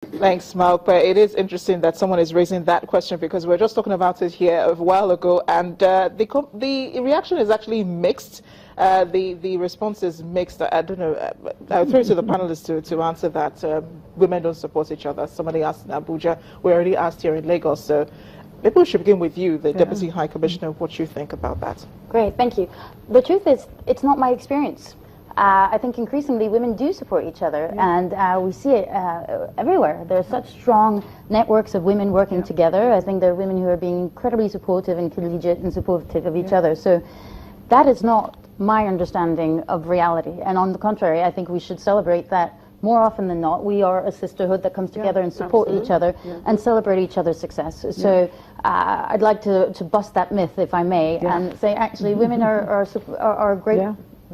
Thanks, Mark. But it is interesting that someone is raising that question because we were just talking about it here a while ago, and the reaction is actually mixed. The response is mixed. I don't know. I'll throw it to the panelists to answer that. Women don't support each other. Somebody asked in Abuja. We already asked here in Lagos. So maybe we should begin with you, the Deputy High Commissioner, what you think about that. Great, thank you. The truth is, it's not my experience. I think increasingly women do support each other, and we see it everywhere. There are such strong networks of women working together. I think there are women who are being incredibly supportive and collegiate and supportive of each other. So that is not my understanding of reality. And on the contrary, I think we should celebrate that more often than not. We are a sisterhood that comes together and support each other and celebrate each other's success. So I'd like to bust that myth, if I may, and say actually women are a great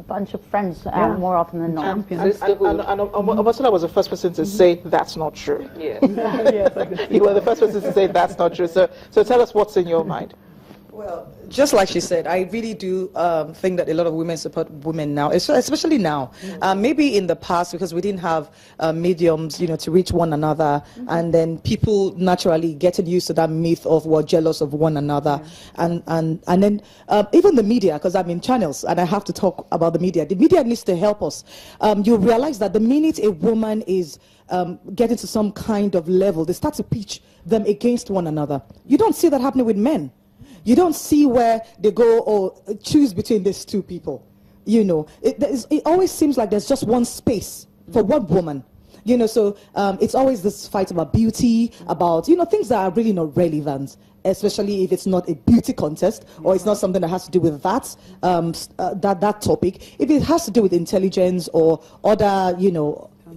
bunch of friends more often than not. And Omotola was the first person to say that's not true. Yes. You were the first person to say that's not true. So tell us what's in your mind. Well, just like she said, I really do think that a lot of women support women now, especially now. Maybe in the past, because we didn't have mediums, to reach one another, and then people naturally getting used to that myth of we're jealous of one another, and then even the media, because I'm in channels and I have to talk about the media. The media needs to help us. You realize that the minute a woman is getting to some kind of level, they start to pitch them against one another. You don't see that happening with men. You don't see where they go or choose between these two people. It always seems like there's just one space for one woman. So it's always this fight about beauty, about, things that are really not relevant, especially if it's not a beauty contest or it's not something that has to do with that topic. If it has to do with intelligence or other,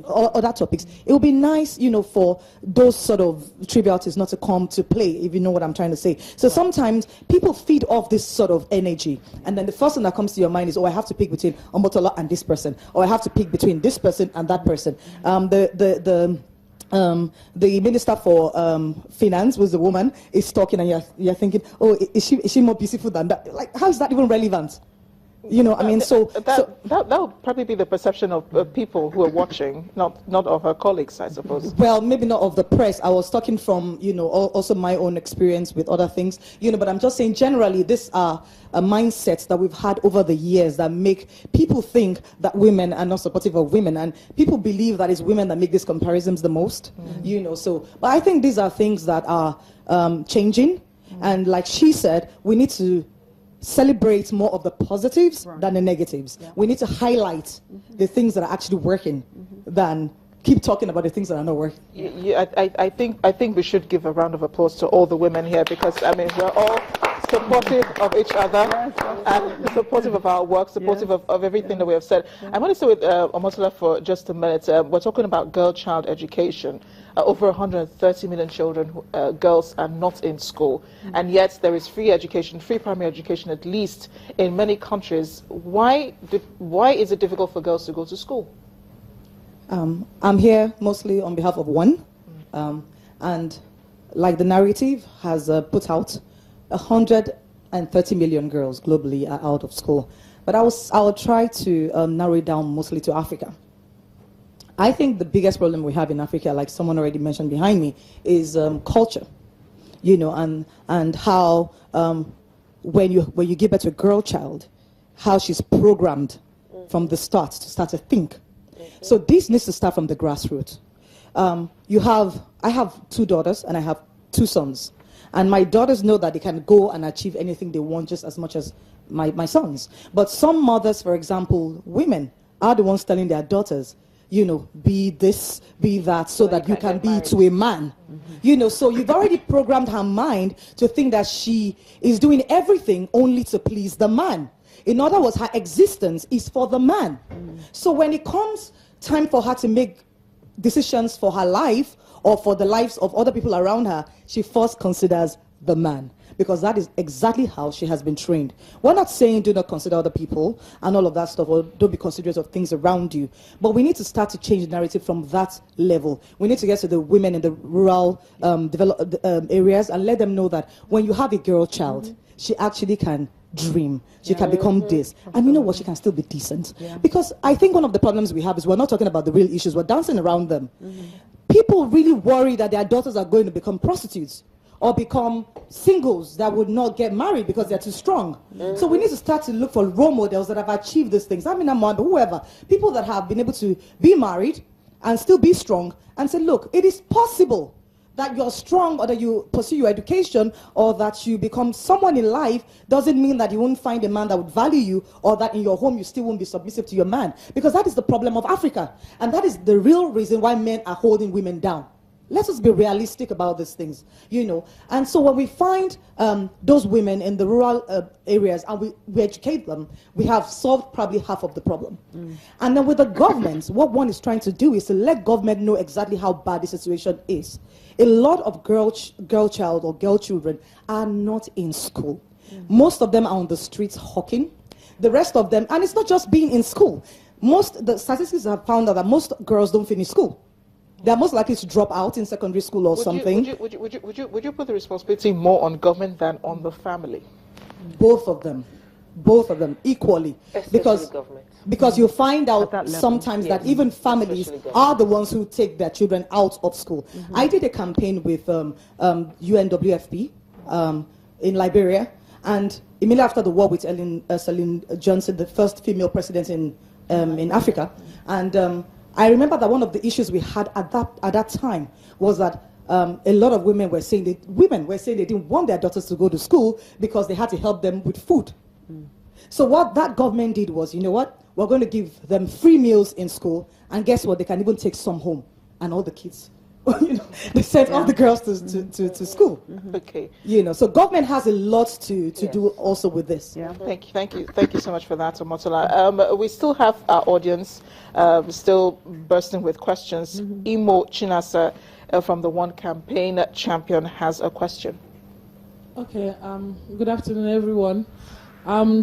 other topics, it would be nice, for those sort of trivialities not to come to play, if you know what I'm trying to say. So sometimes people feed off this sort of energy, and then the first thing that comes to your mind is, I have to pick between Omotola and this person, or I have to pick between this person and that person. The Minister for Finance was a woman, is talking, and you're thinking, is she more beautiful than that? Like, how is that even relevant? That would probably be the perception of people who are watching, not of her colleagues, I suppose. Well, maybe not of the press. I was talking from, also my own experience with other things, but I'm just saying generally these are mindsets that we've had over the years that make people think that women are not supportive of women, and people believe that it's women that make these comparisons the most, but I think these are things that are changing, and like she said, we need to celebrate more of the positives than the negatives. We need to highlight the things that are actually working than keep talking about the things that are not working. I think we should give a round of applause to all the women here, because we're all supportive of each other and supportive of our work, supportive of everything that we have said. I want to stay with Omotola for just a minute. We're talking about girl-child education. Over 130 million children, girls, are not in school, and yet there is free education, free primary education, at least in many countries. Why is it difficult for girls to go to school? I'm here mostly on behalf of one, and like the narrative has put out, 130 million girls globally are out of school. But I'll try to narrow it down mostly to Africa. I think the biggest problem we have in Africa, like someone already mentioned behind me, is culture, and how when you give birth to a girl child, how she's programmed from the start to think. So this needs to start from the grassroots. I have 2 daughters and I have 2 sons, and my daughters know that they can go and achieve anything they want just as much as my sons. But some mothers, for example, women, are the ones telling their daughters, be this, be that, so that you can be to a man. So you've already programmed her mind to think that she is doing everything only to please the man. In other words, her existence is for the man. So when it comes time for her to make decisions for her life or for the lives of other people around her, she first considers the man, because that is exactly how she has been trained. We're not saying do not consider other people and all of that stuff, or don't be considerate of things around you, but we need to start to change the narrative from that level. We need to get to the women in the rural areas and let them know that when you have a girl child, she actually can dream. She can become this. And you know what? She can still be decent. Because I think one of the problems we have is we're not talking about the real issues. We're dancing around them. People really worry that their daughters are going to become prostitutes or become singles that would not get married because they're too strong. So we need to start to look for role models that have achieved these things. I mean, I'm whoever. People that have been able to be married and still be strong and say, look, it is possible that you're strong or that you pursue your education or that you become someone in life doesn't mean that you won't find a man that would value you or that in your home you still won't be submissive to your man. Because that is the problem of Africa. And that is the real reason why men are holding women down. Let us be realistic about these things, you know. And so when we find those women in the rural areas and we educate them, we have solved probably half of the problem. And then with the government, what one is trying to do is to let government know exactly how bad the situation is. A lot of girl child or girl children are not in school. Most of them are on the streets hawking. The rest of them, and it's not just being in school. The statistics have found out that most girls don't finish school. They're most likely to drop out in secondary school or something. Would you put the responsibility more on government than on the family? Both of them equally. Because you find out sometimes that even families are the ones who take their children out of school. I did a campaign with UNWFP in Liberia, and immediately after the war with Celine Johnson, the first female president in Africa, and I remember that one of the issues we had at that time was that a lot of women were saying they didn't want their daughters to go to school because they had to help them with food. So what that government did was, you know what, we're going to give them free meals in school, and guess what, they can even take some home, and all the kids, you know, they sent all the girls to school. Okay. You know, so government has a lot to do also with this. Thank you so much for that, Omotola. We still have our audience still bursting with questions. Imo Chinasa from the One Campaign Champion has a question. Okay, good afternoon, everyone.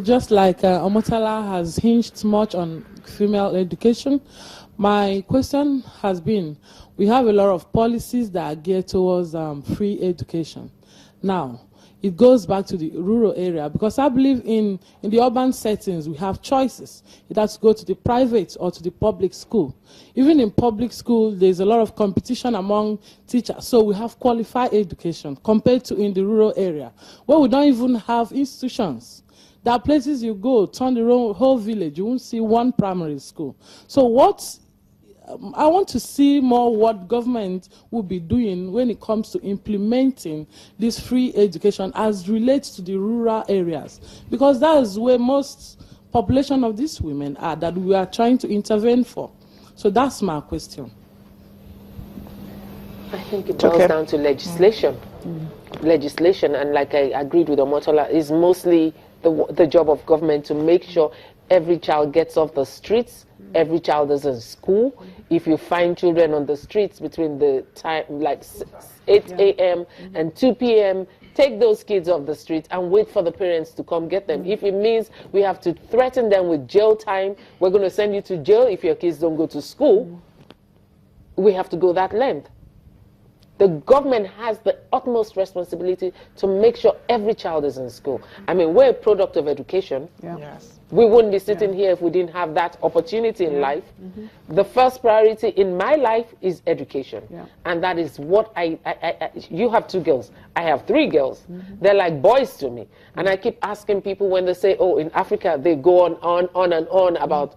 Just like Omotola has hinged much on female education, my question has been, we have a lot of policies that are geared towards free education. Now, it goes back to the rural area, because I believe in the urban settings, we have choices. It has to go to the private or to the public school. Even in public school, there's a lot of competition among teachers. So we have qualified education compared to in the rural area, where we don't even have institutions. There are places you go, turn the whole village, you won't see one primary school. So I want to see more what government will be doing when it comes to implementing this free education as relates to the rural areas, because that is where most population of these women are that we are trying to intervene for. So that's my question. I think it boils down to legislation. Legislation, and like I agreed with Omotola, is mostly the job of government to make sure every child gets off the streets, every child is in school. If you find children on the streets between the time like 8 a.m. and 2 p.m., take those kids off the street and wait for the parents to come get them. If it means we have to threaten them with jail time, we're going to send you to jail if your kids don't go to school, we have to go that length. The government has the utmost responsibility to make sure every child is in school. I mean, we're a product of education. Yes. We wouldn't be sitting here if we didn't have that opportunity in life. The first priority in my life is education. And that is what you have 2 girls. I have 3 girls. They're like boys to me. And I keep asking people when they say, oh, in Africa, they go on and on about